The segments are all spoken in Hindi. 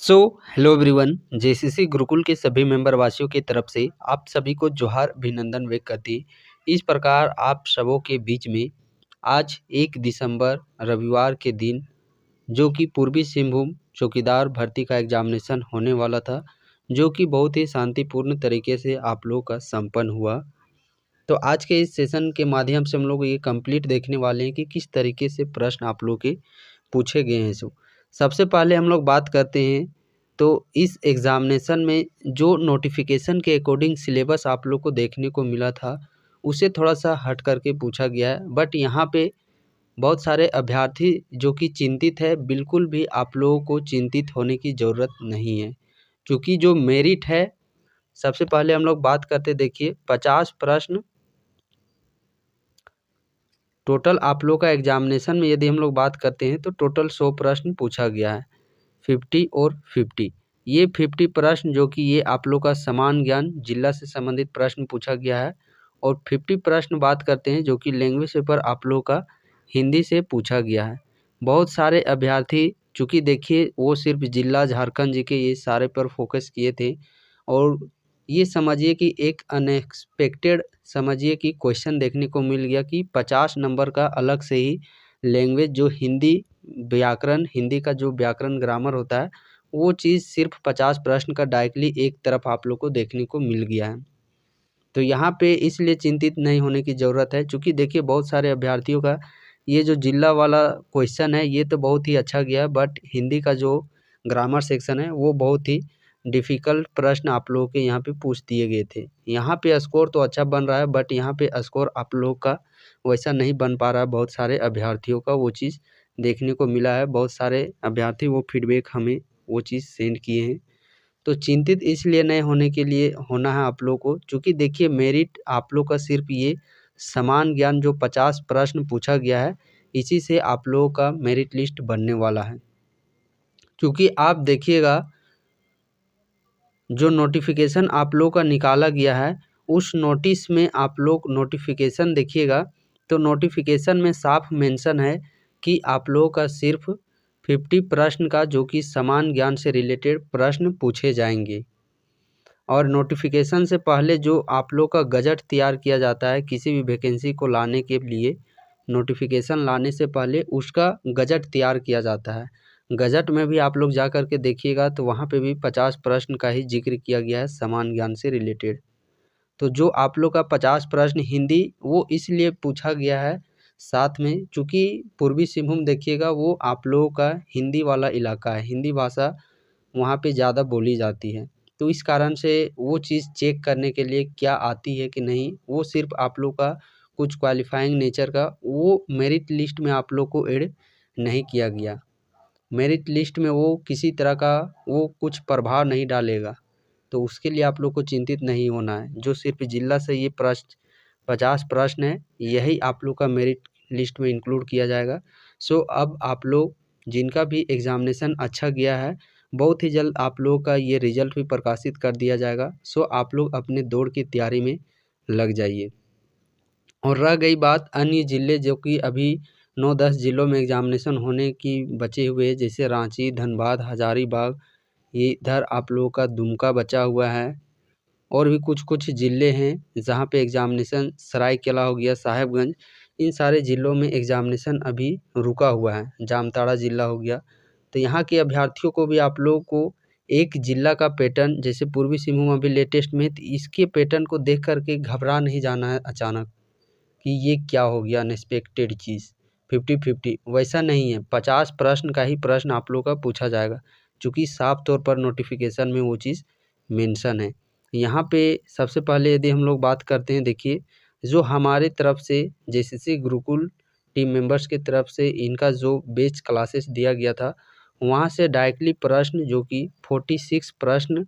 So hello everyone. JCC Gurukul के सभी मेंबर वासियों की तरफ से आप सभी को जोहार अभिनंदन व्यक्त करती। इस प्रकार आप सबों के बीच में आज 1 दिसंबर रविवार के दिन जो कि पूर्वी सिंहभूम चौकीदार भर्ती का एग्जामिनेशन होने वाला था, जो कि बहुत ही शांतिपूर्ण तरीके से आप लोगों का संपन्न हुआ। तो आज के इस सेशन के माध्यम से हम लोग ये कंप्लीट देखने वाले हैं कि किस तरीके से प्रश्न आप लोग के पूछे गए हैं। सबसे पहले हम लोग बात करते हैं तो इस एग्ज़ामिनेशन में जो नोटिफिकेशन के अकॉर्डिंग सिलेबस आप लोग को देखने को मिला था, उसे थोड़ा सा हट करके पूछा गया है। बट यहाँ पे बहुत सारे अभ्यर्थी जो कि चिंतित है, बिल्कुल भी आप लोगों को चिंतित होने की ज़रूरत नहीं है, क्योंकि जो मेरिट है, सबसे पहले हम लोग बात करते देखिए 50 प्रश्न टोटल आप लोग का एग्जामिनेशन में यदि हम लोग बात करते हैं तो टोटल 100 प्रश्न पूछा गया है, 50 और 50। ये 50 प्रश्न जो कि ये आप लोग का समान ज्ञान जिला से संबंधित प्रश्न पूछा गया है, और 50 प्रश्न बात करते हैं जो कि लैंग्वेज पेपर आप लोग का हिंदी से पूछा गया है। बहुत सारे अभ्यर्थी चूँकि देखिए वो सिर्फ जिला झारखंड जी के ये सारे पर फोकस किए थे, और ये समझिए कि एक अनएक्सपेक्टेड समझिए कि क्वेश्चन देखने को मिल गया कि 50 नंबर का अलग से ही लैंग्वेज जो हिंदी व्याकरण, हिंदी का जो व्याकरण ग्रामर होता है, वो चीज़ सिर्फ 50 प्रश्न का डायरेक्टली एक तरफ आप लोग को देखने को मिल गया है। तो यहाँ पे इसलिए चिंतित नहीं होने की ज़रूरत है, चूँकि देखिए बहुत सारे अभ्यर्थियों का ये जो जिला वाला क्वेश्चन है ये तो बहुत ही अच्छा गया है, बट हिंदी का जो ग्रामर सेक्शन है वो बहुत ही डिफ़िकल्ट प्रश्न आप लोगों के यहाँ पे पूछ दिए गए थे। यहाँ पे स्कोर तो अच्छा बन रहा है, बट यहाँ पे स्कोर आप लोगों का वैसा नहीं बन पा रहा है। बहुत सारे अभ्यर्थियों का वो चीज़ देखने को मिला है, बहुत सारे अभ्यर्थी वो फीडबैक हमें वो चीज़ सेंड किए हैं। तो चिंतित इसलिए नहीं होने के लिए होना है आप लोग को, क्योंकि देखिए मेरिट आप लोग का सिर्फ ये समान ज्ञान जो 50 प्रश्न पूछा गया है, इसी से आप लोगों का मेरिट लिस्ट बनने वाला है। क्योंकि आप देखिएगा जो नोटिफिकेशन आप लोग का निकाला गया है, उस नोटिस में आप लोग नोटिफिकेशन देखिएगा तो नोटिफिकेशन में साफ मेंशन है कि आप लोगों का सिर्फ 50 प्रश्न का जो कि समान ज्ञान से रिलेटेड प्रश्न पूछे जाएंगे। और नोटिफिकेशन से पहले जो आप लोग का गजट तैयार किया जाता है किसी भी वैकेंसी को लाने के लिए, नोटिफिकेशन लाने से पहले उसका गजट तैयार किया जाता है। गजट में भी आप लोग जा कर के देखिएगा तो वहाँ पे भी 50 प्रश्न का ही जिक्र किया गया है समान ज्ञान से रिलेटेड। तो जो आप लोग का 50 प्रश्न हिंदी वो इसलिए पूछा गया है साथ में, चूँकि पूर्वी सिंहभूम देखिएगा वो आप लोगों का हिंदी वाला इलाका है, हिंदी भाषा वहाँ पे ज़्यादा बोली जाती है। तो इस कारण से वो चीज़ चेक करने के लिए क्या आती है कि नहीं, वो सिर्फ आप लोग का कुछ क्वालिफाइंग नेचर का वो मेरिट लिस्ट में आप लोग को ऐड नहीं किया गया। मेरिट लिस्ट में वो किसी तरह का वो कुछ प्रभाव नहीं डालेगा, तो उसके लिए आप लोग को चिंतित नहीं होना है। जो सिर्फ जिला से ये प्रश्न 50 प्रश्न है, यही आप लोग का मेरिट लिस्ट में इंक्लूड किया जाएगा। सो अब आप लोग जिनका भी एग्ज़ामिनेशन अच्छा गया है, बहुत ही जल्द आप लोगों का ये रिज़ल्ट भी प्रकाशित कर दिया जाएगा। सो आप लोग अपने दौड़ की तैयारी में लग जाइए। और रह गई बात अन्य ज़िले जो कि अभी 9-10 ज़िलों में एग्ज़ामिनेशन होने की बचे हुए, जैसे रांची, धनबाद, हज़ारीबाग, ये इधर आप लोगों का दुमका बचा हुआ है, और भी कुछ ज़िले हैं जहाँ पे एग्ज़ामिनेशन, सरायकेला हो गया, साहेबगंज, इन सारे ज़िलों में एग्ज़ामिनेशन अभी रुका हुआ है, जामताड़ा ज़िला हो गया। तो यहाँ के अभ्यर्थियों को भी आप लोगों को एक ज़िला का पैटर्न, जैसे पूर्वी सिंहभूम अभी लेटेस्ट में, तो इसके पैटर्न को देख कर के घबरा नहीं जाना है अचानक कि ये क्या हो गया अनएक्सपेक्टेड चीज़ 50-50, वैसा नहीं है। 50 प्रश्न का ही प्रश्न आप लोग का पूछा जाएगा, चूँकि साफ तौर पर नोटिफिकेशन में वो चीज़ मेंशन है। यहाँ पे सबसे पहले यदि हम लोग बात करते हैं, देखिए जो हमारे तरफ से जेसीसी गुरुकुल टीम मेंबर्स की तरफ से इनका जो बेच क्लासेस दिया गया था, वहाँ से डायरेक्टली प्रश्न जो कि 46 प्रश्न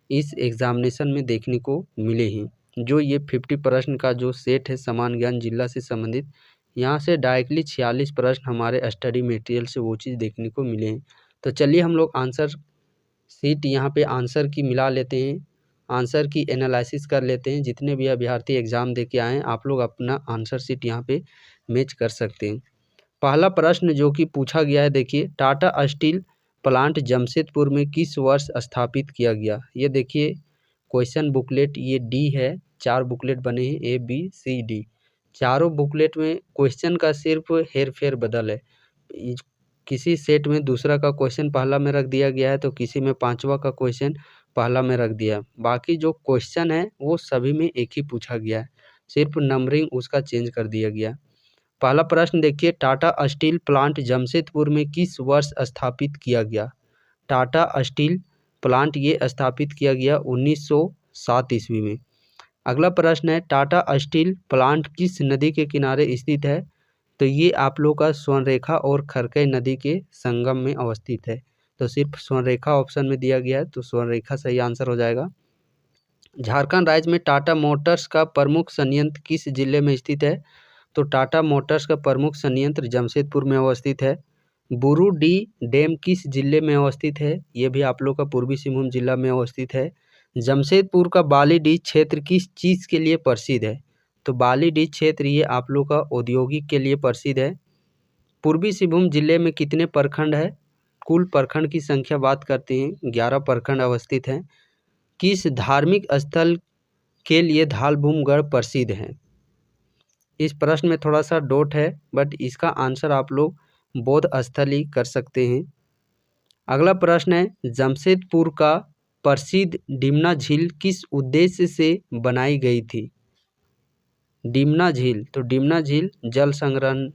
इस एग्ज़ामिनेशन में देखने को मिले हैं। जो ये 50 प्रश्न का जो सेट है समान ज्ञान जिला से संबंधित, यहाँ से डायरेक्टली 46 प्रश्न हमारे स्टडी मटेरियल से वो चीज़ देखने को मिले हैं। तो चलिए हम लोग आंसर शीट यहाँ पे आंसर की मिला लेते हैं, आंसर की एनालिसिस कर लेते हैं। जितने भी अभ्यर्थी एग्ज़ाम दे के आए हैं, आप लोग अपना आंसर शीट यहाँ पे मैच कर सकते हैं। पहला प्रश्न जो कि पूछा गया है, देखिए टाटा स्टील प्लांट जमशेदपुर में किस वर्ष स्थापित किया गया? ये देखिए क्वेश्चन बुकलेट ये डी है, 4 बुकलेट बने हैं ए बी सी डी। चारों बुकलेट में क्वेश्चन का सिर्फ हेर फेर बदल है। किसी सेट में दूसरा का क्वेश्चन पहला में रख दिया गया है तो किसी में 5वां का क्वेश्चन पहला में रख दिया। बाकी जो क्वेश्चन है वो सभी में एक ही पूछा गया है, सिर्फ नंबरिंग उसका चेंज कर दिया गया। पहला प्रश्न देखिए, टाटा स्टील प्लांट जमशेदपुर में किस वर्ष स्थापित किया गया? टाटा स्टील प्लांट ये स्थापित किया गया 1907 ईस्वी में। अगला प्रश्न है, टाटा स्टील प्लांट किस नदी के किनारे स्थित है? तो ये आप लोग का स्वर्णरेखा और खरकई नदी के संगम में अवस्थित है। तो सिर्फ स्वर्णरेखा ऑप्शन में दिया गया है, तो स्वर्णरेखा सही आंसर हो जाएगा। झारखंड राज्य में टाटा मोटर्स का प्रमुख संयंत्र किस जिले में स्थित है? तो टाटा मोटर्स का प्रमुख संयंत्र जमशेदपुर में अवस्थित है। बुरुडी डैम किस जिले में अवस्थित है? ये भी आप लोग का पूर्वी सिंहभूम जिला में अवस्थित है। जमशेदपुर का बालीडीह क्षेत्र किस चीज़ के लिए प्रसिद्ध है? तो बालीडीह क्षेत्र ये आप लोग का औद्योगिक के लिए प्रसिद्ध है। पूर्वी सिंहभूम जिले में कितने प्रखंड है? कुल प्रखंड की संख्या बात करते हैं 11 प्रखंड अवस्थित हैं। किस धार्मिक स्थल के लिए धालभूमगढ़ प्रसिद्ध है? इस प्रश्न में थोड़ा सा डोट है, बट इसका आंसर आप लोग बौद्ध स्थल ही कर सकते हैं। अगला प्रश्न है, जमशेदपुर का प्रसिद्ध डिमना झील किस उद्देश्य से बनाई गई थी? डिमना झील, तो डिमना झील जल संग्रहण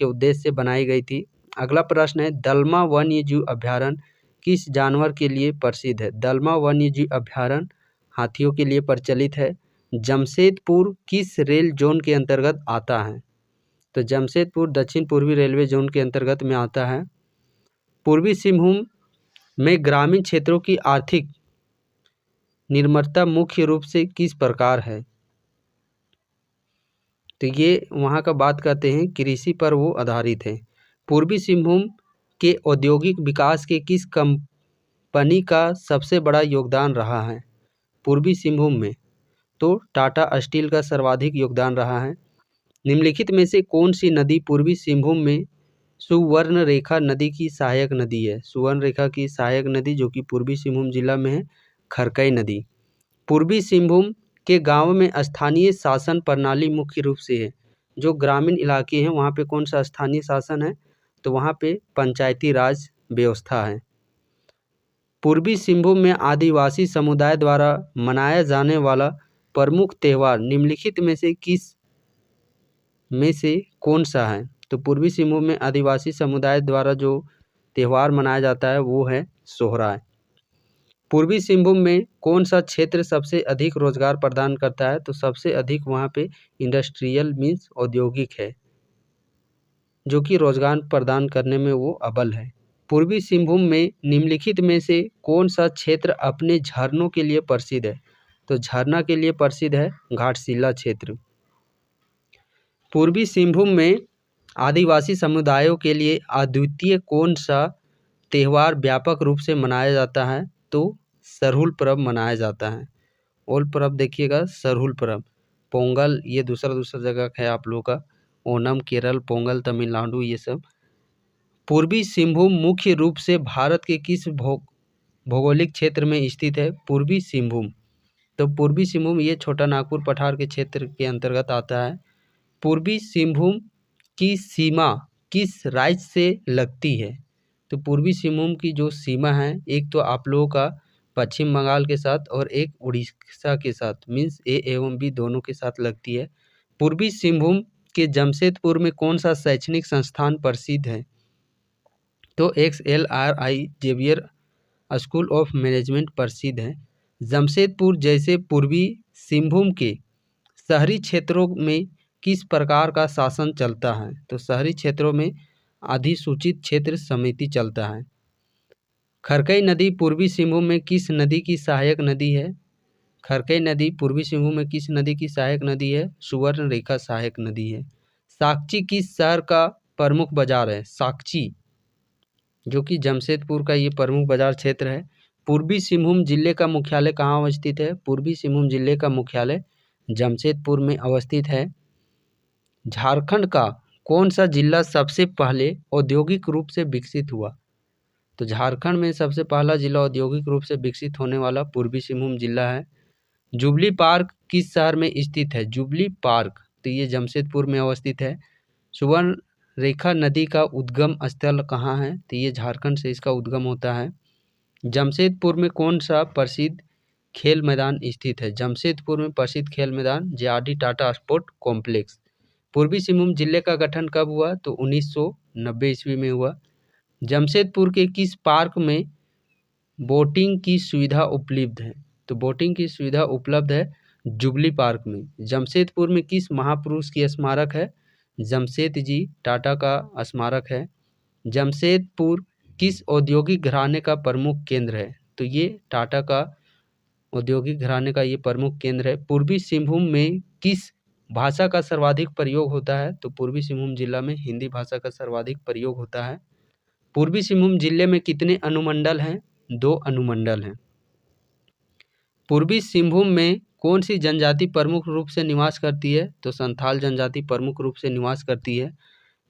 के उद्देश्य से बनाई गई थी। अगला प्रश्न है, दलमा वन्यजीव अभ्यारण्य किस जानवर के लिए प्रसिद्ध है? दलमा वन्यजीव अभ्यारण्य हाथियों के लिए प्रचलित है। जमशेदपुर किस रेल जोन के अंतर्गत आता है? तो जमशेदपुर दक्षिण पूर्वी रेलवे जोन के अंतर्गत में आता है। पूर्वी सिंहभूम में ग्रामीण क्षेत्रों की आर्थिक निर्भरता मुख्य रूप से किस प्रकार है? तो ये वहाँ का बात करते हैं कृषि पर वो आधारित है। पूर्वी सिंहभूम के औद्योगिक विकास के किस कंपनी का सबसे बड़ा योगदान रहा है? पूर्वी सिंहभूम में तो टाटा स्टील का सर्वाधिक योगदान रहा है। निम्नलिखित में से कौन सी नदी पूर्वी सिंहभूम में सुवर्ण रेखा नदी की सहायक नदी है? सुवर्ण रेखा की सहायक नदी जो कि पूर्वी सिंहभूम जिला में है, खरकई नदी। पूर्वी सिंहभूम के गांव में स्थानीय शासन प्रणाली मुख्य रूप से है। जो ग्रामीण इलाके हैं वहाँ पे कौन सा स्थानीय शासन है? तो वहाँ पे पंचायती राज व्यवस्था है। पूर्वी सिंहभूम में आदिवासी समुदाय द्वारा मनाया जाने वाला प्रमुख त्यौहार निम्नलिखित में से कौन सा है? तो पूर्वी सिंहभूम में आदिवासी समुदाय द्वारा जो त्यौहार मनाया जाता है वो है सोहराय। पूर्वी सिंहभूम में कौन सा क्षेत्र सबसे अधिक रोजगार प्रदान करता है? तो सबसे अधिक वहाँ पे इंडस्ट्रियल मीन्स औद्योगिक है, जो कि रोजगार प्रदान करने में वो अव्वल है। पूर्वी सिंहभूम में निम्नलिखित में से कौन सा क्षेत्र अपने झरनों के लिए प्रसिद्ध है? तो झरना के लिए प्रसिद्ध है घाटशिला क्षेत्र। पूर्वी सिंहभूम में आदिवासी समुदायों के लिए अद्वितीय कौन सा त्यौहार व्यापक रूप से मनाया जाता है? तो सरहुल पर्व मनाया जाता है। ओल पर्व देखिएगा, सरहुल पर्व, पोंगल ये दूसरा जगह है आप लोगों का, ओनम केरल, पोंगल तमिलनाडु, ये सब। पूर्वी सिंहभूम मुख्य रूप से भारत के किस भौगोलिक क्षेत्र में स्थित है? पूर्वी सिंहभूम, तो पूर्वी सिंहभूम ये छोटा नागपुर पठार के क्षेत्र के अंतर्गत आता है। पूर्वी सिंहभूम की सीमा किस राज्य से लगती है? तो पूर्वी सिंहभूम की जो सीमा है, एक तो आप लोगों का पश्चिम बंगाल के साथ और एक उड़ीसा के साथ, मीन्स ए एवं बी दोनों के साथ लगती है। पूर्वी सिंहभूम के जमशेदपुर में कौन सा शैक्षणिक संस्थान प्रसिद्ध है? तो XLRI Xavier school of management प्रसिद्ध है। जमशेदपुर जैसे पूर्वी सिंहभूम के शहरी क्षेत्रों में किस प्रकार का शासन चलता है? तो शहरी क्षेत्रों में अधिसूचित क्षेत्र समिति चलता है। खरकई नदी पूर्वी सिंहभूम में किस नदी की सहायक नदी है? खरकई नदी पूर्वी सिंहभूम में किस नदी की सहायक नदी है? सुवर्ण रेखा सहायक नदी है। साकची किस शहर का प्रमुख बाजार है? साकची जो कि जमशेदपुर का ये प्रमुख बाजार क्षेत्र है। पूर्वी सिंहभूम जिले का मुख्यालय कहाँ अवस्थित है? पूर्वी सिंहभूम जिले का मुख्यालय जमशेदपुर में अवस्थित है। झारखंड का कौन सा जिला सबसे पहले औद्योगिक रूप से विकसित हुआ? तो झारखंड में सबसे पहला जिला औद्योगिक रूप से विकसित होने वाला पूर्वी सिंहभूम जिला है। जुबली पार्क किस शहर में स्थित है? जुबली पार्क तो ये जमशेदपुर में अवस्थित है। सुवर्ण रेखा नदी का उद्गम स्थल कहाँ है? तो ये झारखंड से इसका उद्गम होता है। जमशेदपुर में कौन सा प्रसिद्ध खेल मैदान स्थित है? जमशेदपुर में प्रसिद्ध खेल मैदान जे.आर.डी. Tata sport complex. पूर्वी सिंहभूम जिले का गठन कब हुआ? तो 1990 ईस्वी में हुआ। जमशेदपुर के किस पार्क में बोटिंग की सुविधा उपलब्ध है? तो बोटिंग की सुविधा उपलब्ध है जुबली पार्क में। जमशेदपुर में किस महापुरुष की स्मारक है? जमशेद जी टाटा का स्मारक है। जमशेदपुर किस औद्योगिक घराने का प्रमुख केंद्र है? तो ये टाटा का औद्योगिक घराने का ये प्रमुख केंद्र है। पूर्वी सिंहभूम में किस भाषा का सर्वाधिक प्रयोग होता है? तो पूर्वी सिंहभूम जिला में हिंदी भाषा का सर्वाधिक प्रयोग होता है। पूर्वी सिंहभूम जिले में कितने अनुमंडल हैं? 2 अनुमंडल हैं। पूर्वी सिंहभूम में कौन सी जनजाति प्रमुख रूप से निवास करती है? तो संथाल जनजाति प्रमुख रूप से निवास करती है।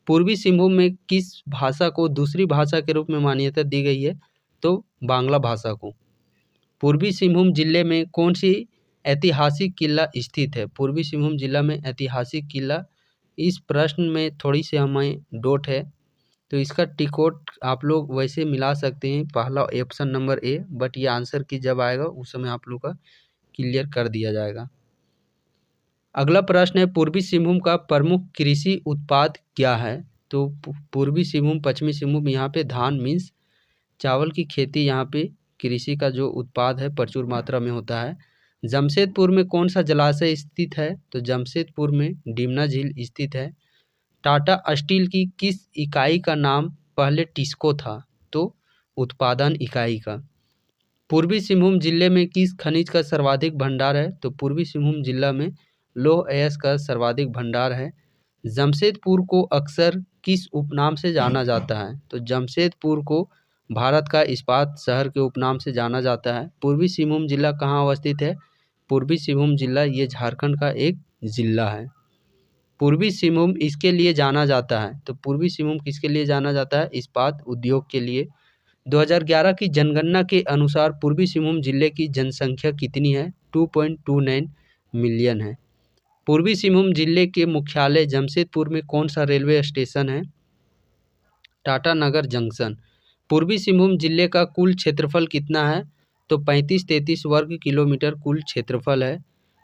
पूर्वी सिंहभूम में किस भाषा को दूसरी भाषा के रूप में मान्यता दी गई है? तो बांग्ला भाषा को। पूर्वी सिंहभूम जिले में कौन सी ऐतिहासिक किला स्थित है? पूर्वी सिंहभूम जिला में ऐतिहासिक किला, इस प्रश्न में थोड़ी सी हमें डोट है, तो इसका टिकोट आप लोग वैसे मिला सकते हैं, पहला ऑप्शन नंबर ए, बट ये आंसर की जब आएगा उस समय आप लोग का क्लियर कर दिया जाएगा। अगला प्रश्न है पूर्वी सिंहभूम का प्रमुख कृषि उत्पाद क्या है? तो पूर्वी सिंहभूम, पश्चिमी सिंहभूम, यहाँ पे धान मीन्स चावल की खेती, यहाँ पे कृषि का जो उत्पाद है प्रचुर मात्रा में होता है। जमशेदपुर में कौन सा जलाशय स्थित है? तो जमशेदपुर में डिमना झील स्थित है। टाटा स्टील की किस इकाई का नाम पहले टिस्को था? तो उत्पादन इकाई का। पूर्वी सिंहभूम जिले में किस खनिज का सर्वाधिक भंडार है? तो पूर्वी सिंहभूम जिला में लौह अयस्क का सर्वाधिक भंडार है। जमशेदपुर को अक्सर किस उपनाम से जाना जाता है? तो जमशेदपुर को भारत का इस्पात शहर के उपनाम से जाना जाता है। पूर्वी सिंहभूम जिला कहाँ अवस्थित है? पूर्वी सिंहभूम जिला ये झारखंड का एक जिला है। पूर्वी सिंहभूम इसके लिए जाना जाता है, तो पूर्वी सिंहभूम किसके लिए जाना जाता है? इस्पात उद्योग के लिए। 2011 की जनगणना के अनुसार पूर्वी सिंहभूम जिले की जनसंख्या कितनी है? 2.29 मिलियन है। पूर्वी सिंहभूम जिले के मुख्यालय जमशेदपुर में कौन सा रेलवे स्टेशन है? टाटा नगर जंक्शन। पूर्वी सिंहभूम जिले का कुल क्षेत्रफल कितना है? तो 35-33 वर्ग किलोमीटर कुल क्षेत्रफल है।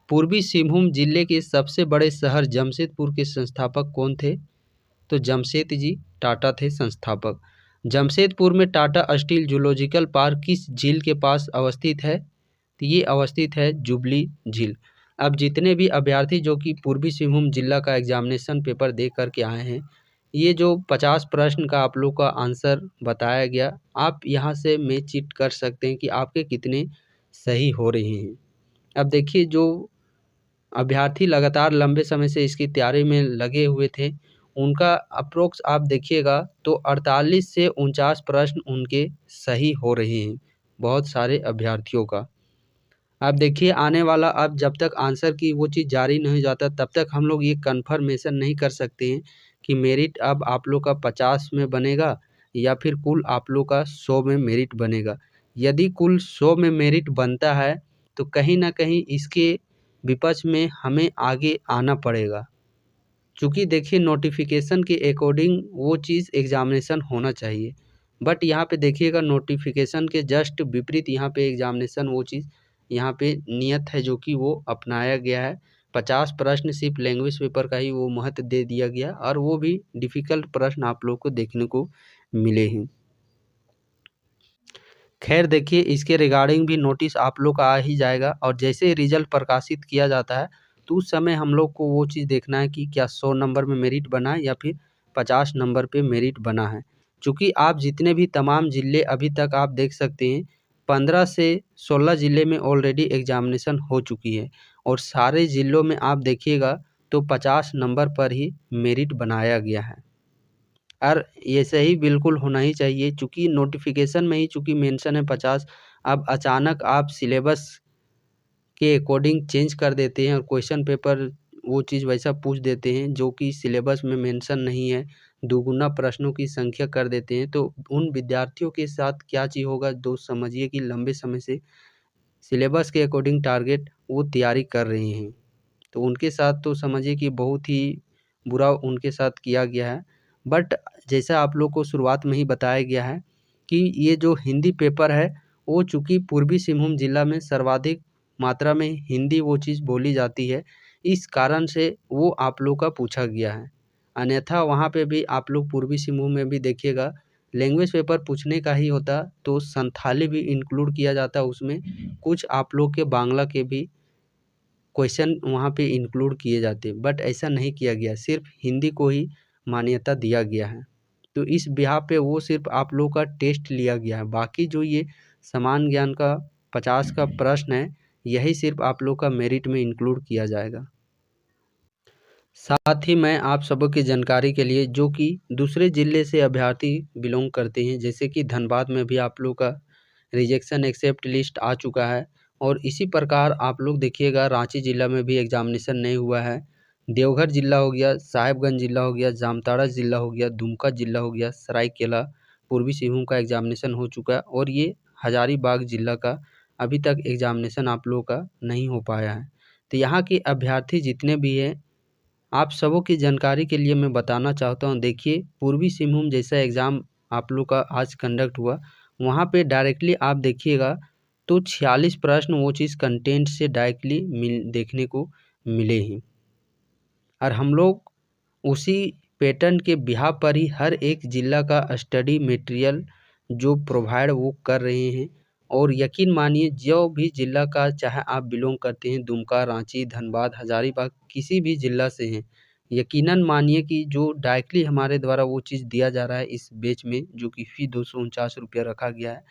पूर्वी सिंहभूम जिले के सबसे बड़े शहर जमशेदपुर के संस्थापक कौन थे? तो जमशेद जी टाटा थे संस्थापक। जमशेदपुर में टाटा स्टील जूलॉजिकल पार्क किस झील के पास अवस्थित है? तो ये अवस्थित है जुबली झील। अब जितने भी अभ्यर्थी जो कि पूर्वी सिंहभूम जिला का एग्जामिनेशन पेपर दे करके आए हैं, ये जो 50 प्रश्न का आप लोग का आंसर बताया गया, आप यहाँ से में चीट कर सकते हैं कि आपके कितने सही हो रहे हैं। अब देखिए जो अभ्यर्थी लगातार लंबे समय से इसकी तैयारी में लगे हुए थे, उनका अप्रोक्स आप देखिएगा तो 48 से 49 प्रश्न उनके सही हो रहे हैं, बहुत सारे अभ्यर्थियों का। आप देखिए आने वाला, अब जब तक आंसर की वो चीज़ जारी नहीं हो जाता तब तक हम लोग ये कन्फर्मेशन नहीं कर सकते हैं कि मेरिट अब आप लोग का 50 में बनेगा या फिर कुल आप लोग का 100 में मेरिट बनेगा। यदि कुल 100 में मेरिट बनता है तो कहीं ना कहीं इसके विपक्ष में हमें आगे आना पड़ेगा, क्योंकि देखिए नोटिफिकेशन के अकॉर्डिंग वो चीज़ एग्जामिनेशन होना चाहिए, बट यहाँ पे देखिएगा नोटिफिकेशन के जस्ट विपरीत यहाँ पे एग्जामिनेशन वो चीज़ यहाँ पे नियत है जो कि वो अपनाया गया है। 50 प्रश्न सिर्फ लैंग्वेज पेपर का ही वो महत्व दे दिया गया और वो भी डिफ़िकल्ट प्रश्न आप लोग को देखने को मिले हैं। खैर देखिए इसके रिगार्डिंग भी नोटिस आप लोग का आ ही जाएगा और जैसे रिजल्ट प्रकाशित किया जाता है तो उस समय हम लोग को वो चीज़ देखना है कि क्या 100 नंबर में मेरिट बना है या फिर 50 नंबर पे मेरिट बना है। क्योंकि आप जितने भी तमाम ज़िले अभी तक आप देख सकते हैं 15 से 16 ज़िले में ऑलरेडी एग्जामिनेशन हो चुकी है और सारे ज़िलों में आप देखिएगा तो 50 नंबर पर ही मेरिट बनाया गया है। और ऐसे ही बिल्कुल होना ही चाहिए, चूँकि नोटिफिकेशन में ही चूँकि मेंशन है 50, अब अचानक आप सिलेबस के अकॉर्डिंग चेंज कर देते हैं और क्वेश्चन पेपर वो चीज़ वैसा पूछ देते हैं जो कि सिलेबस में मेंशन नहीं है, दुगुना प्रश्नों की संख्या कर देते हैं, तो उन विद्यार्थियों के साथ क्या चीज़ होगा दोस्त, समझिए कि लंबे समय से सिलेबस के अकॉर्डिंग टारगेट वो तैयारी कर रहे हैं, तो उनके साथ तो समझिए कि बहुत ही बुरा उनके साथ किया गया है। बट जैसा आप लोग को शुरुआत में ही बताया गया है कि ये जो हिंदी पेपर है, वो चूँकि पूर्वी सिंहभूम जिला में सर्वाधिक मात्रा में हिंदी वो चीज़ बोली जाती है, इस कारण से वो आप लोग का पूछा गया है। अन्यथा वहाँ पे भी आप लोग पूर्वी सिंहभूम में भी देखिएगा लैंग्वेज पेपर पूछने का ही होता, तो संथाली भी इंक्लूड किया जाता उसमें, कुछ आप लोग के बांग्ला के भी क्वेश्चन वहाँ पे इंक्लूड किए जाते, बट ऐसा नहीं किया गया, सिर्फ हिंदी को ही मान्यता दिया गया है। तो इस बिहाफ पे वो सिर्फ आप लोग का टेस्ट लिया गया है, बाकी जो ये समान ज्ञान का 50 का प्रश्न है, यही सिर्फ आप लोग का मेरिट में इंक्लूड किया जाएगा। साथ ही मैं आप सबों की जानकारी के लिए जो कि दूसरे ज़िले से अभ्यर्थी बिलोंग करते हैं, जैसे कि धनबाद में भी आप लोग का रिजेक्शन एक्सेप्ट लिस्ट आ चुका है, और इसी प्रकार आप लोग देखिएगा रांची ज़िला में भी एग्जामिनेशन नहीं हुआ है। देवघर ज़िला हो गया, साहेबगंज ज़िला हो गया, जामताड़ा ज़िला हो गया, दुमका ज़िला हो गया, सरायकेला पूर्वी सिंहभूम का एग्जामिनेशन हो चुका है, और ये हजारीबाग ज़िला का अभी तक एग्जामिनेशन आप लोगों का नहीं हो पाया है। तो यहाँ के अभ्यर्थी जितने भी हैं, आप सबों की जानकारी के लिए मैं बताना चाहता हूँ, देखिए पूर्वी सिंहभूम जैसा एग्ज़ाम आप लोग का आज कंडक्ट हुआ, वहाँ पे डायरेक्टली आप देखिएगा तो 46 प्रश्न वो चीज़ कंटेंट से डायरेक्टली देखने को मिले हैं, और हम लोग उसी पैटर्न के बिहाफ पर ही हर एक ज़िला का स्टडी मटेरियल जो प्रोवाइड वो कर रहे हैं। और यकीन मानिए जो भी ज़िला का चाहे आप बिलोंग करते हैं, दुमका, रांची, धनबाद, हजारीबाग किसी भी ज़िला से हैं, यकीनन मानिए कि जो डायरेक्टली हमारे द्वारा वो चीज़ दिया जा रहा है इस बैच में, जो कि फ़ी 249 रुपया रखा गया है,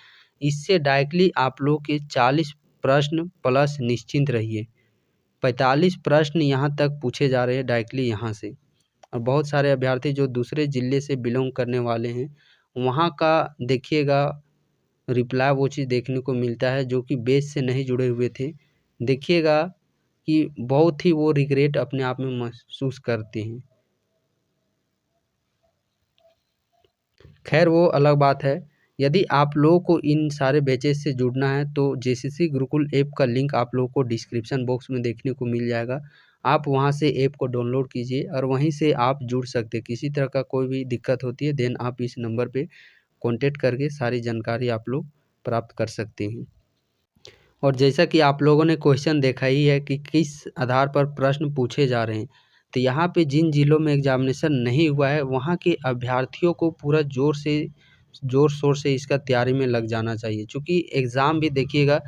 इससे डायरेक्टली आप लोग के 40 प्रश्न प्लस निश्चिंत रहिए, 45 प्रश्न यहाँ तक पूछे जा रहे हैं डायरेक्टली यहाँ से। और बहुत सारे अभ्यर्थी जो दूसरे ज़िले से बिलोंग करने वाले हैं, वहाँ का देखिएगा रिप्लाई वो चीज़ देखने को मिलता है जो कि बेस से नहीं जुड़े हुए थे। देखिएगा कि बहुत ही वो रिग्रेट अपने आप में महसूस करते हैं। खैर वो अलग बात है। यदि आप लोगों को इन सारे बैचेस से जुड़ना है तो जेसीसी गुरुकुल ऐप का लिंक आप लोगों को डिस्क्रिप्शन बॉक्स में देखने को मिल जाएगा। आप वहां से ऐप को डाउनलोड कीजिए और वहीं से आप जुड़ सकते हैं। किसी तरह का कोई भी दिक्कत होती है देन आप इस नंबर पे कांटेक्ट करके सारी जानकारी आप लोग प्राप्त कर सकते हैं। और जैसा कि आप लोगों ने क्वेश्चन देखा ही है कि किस आधार पर प्रश्न पूछे जा रहे हैं, तो यहाँ पे जिन जिलों में एग्जामिनेशन नहीं हुआ है वहाँ के अभ्यर्थियों को पूरा ज़ोर शोर से इसका तैयारी में लग जाना चाहिए, क्योंकि एग्ज़ाम भी देखिएगा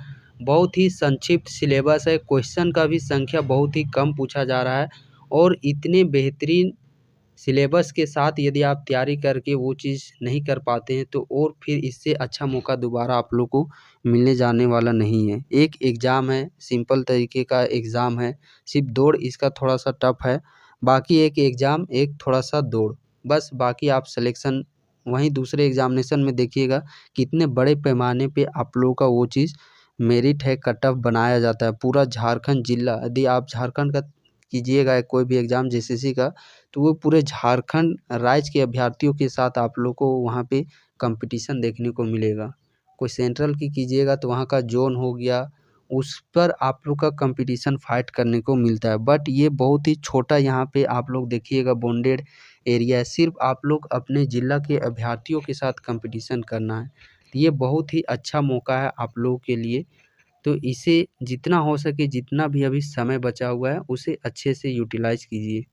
बहुत ही संक्षिप्त सिलेबस है, क्वेश्चन का भी संख्या बहुत ही कम पूछा जा रहा है, और इतने बेहतरीन सिलेबस के साथ यदि आप तैयारी करके वो चीज़ नहीं कर पाते हैं तो और फिर इससे अच्छा मौका दोबारा आप लोग को मिलने जाने वाला नहीं है। एक एग्ज़ाम है, सिंपल तरीके का एग्ज़ाम है, सिर्फ दौड़ इसका थोड़ा सा टफ है, बाकी एक एग्ज़ाम एक थोड़ा सा दौड़, बस बाकी आप सिलेक्शन वहीं दूसरे एग्ज़ामिनेशन में देखिएगा कितने बड़े पैमाने पे आप लोगों का वो चीज़ मेरिट है, कट ऑफ बनाया जाता है। पूरा झारखंड जिला, यदि आप झारखंड का कीजिएगा कोई भी एग्ज़ाम जेसीसी का, तो वो पूरे झारखंड राज्य के अभ्यर्थियों के साथ आप लोग को वहाँ पे कंपटीशन देखने को मिलेगा। कोई सेंट्रल की कीजिएगा तो वहाँ का जोन हो गया, उस पर आप लोग का कंपटीशन फाइट करने को मिलता है। बट ये बहुत ही छोटा यहाँ पे आप लोग देखिएगा बॉन्डेड एरिया है, सिर्फ आप लोग अपने ज़िला के अभ्यर्थियों के साथ कंपटीशन करना है। तो ये बहुत ही अच्छा मौका है आप लोगों के लिए, तो इसे जितना हो सके जितना भी अभी समय बचा हुआ है उसे अच्छे से यूटिलाइज़ कीजिए।